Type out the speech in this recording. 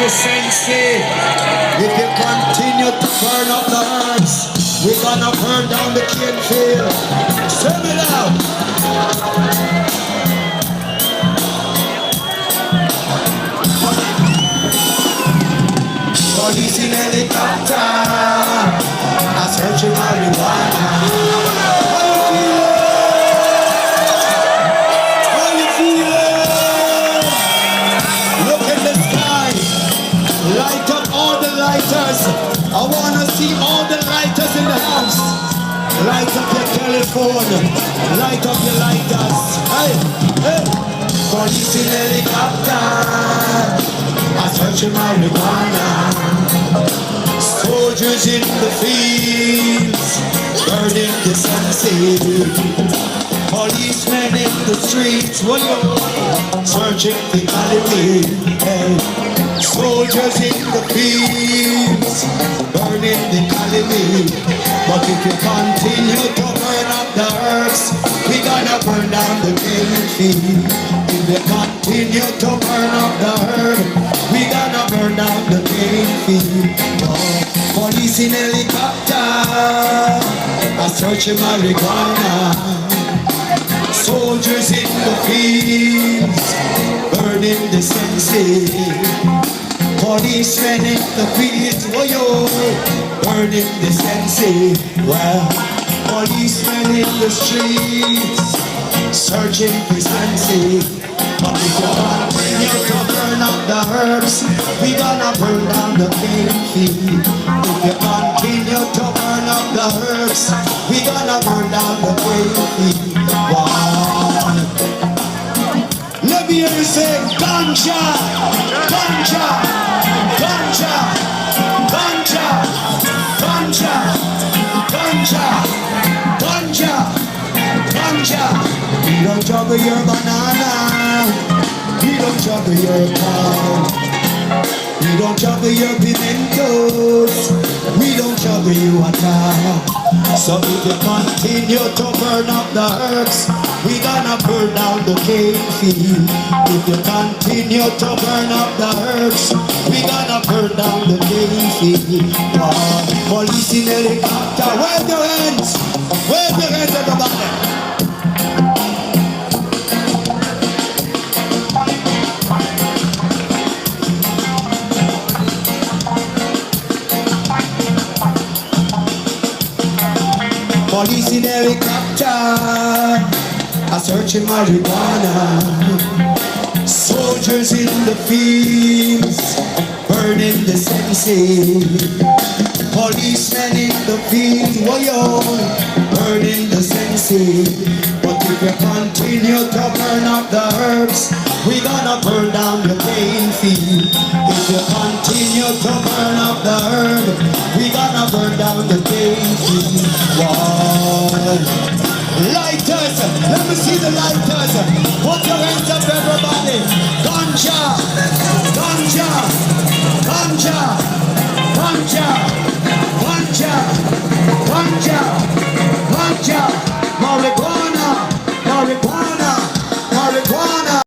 the sensei. If you continue to burn up the herbs, we're gonna burn down the cane field. Send it out. Police in helicopter, I search in marijuana. How you feeling? Look in the sky. Light up all the lighters. I wanna see all the lighters in the house. Light up your telephone. Light up your lighters. Hey, hey. Police in helicopter, I search in marijuana. Soldiers in the fields, burning the sunset. Policemen in the streets, searching the alleyway. Hey. Soldiers in the fields, burning the alleyway. But if you continue to burn up the herbs, we gonna burn down the cane field. If you continue to burn up the herb, we gonna burn down the cane field. Oh, police in helicopter, I searching marijuana. Soldiers in the fields, burning the sensei. Policemen in the fields, burning the sensei. Well, policemen in the streets, searching for sensei. But if you continue to burn up the herbs, we gonna burn down the cane field. If you continue to burn up the herbs, we gonna burn down the cane field. Wow. Let me hear you say ganja, ganja, ganja, ganja, ganja, ganja, ganja, ganja. We don't juggle your banana, we don't juggle your corn, we don't juggle your pimentos, we don't juggle you at all. So if you continue to burn up the herbs, we gonna burn down the cane field. If you continue to burn up the herbs, we gonna burn down the cane field. Police in helicopter, wave your hands, everybody. Police in helicopter, I searching marijuana. Soldiers in the fields, burning the sensei. Policemen in the fields, burning the sensei. But if you continue to burn up the herbs, we gonna burn down the cane field. If you continue to burn up the herb, we gonna burn down the cane field. Wow. Lighters, let me see the lighters. Put your hands up, everybody. Ganja,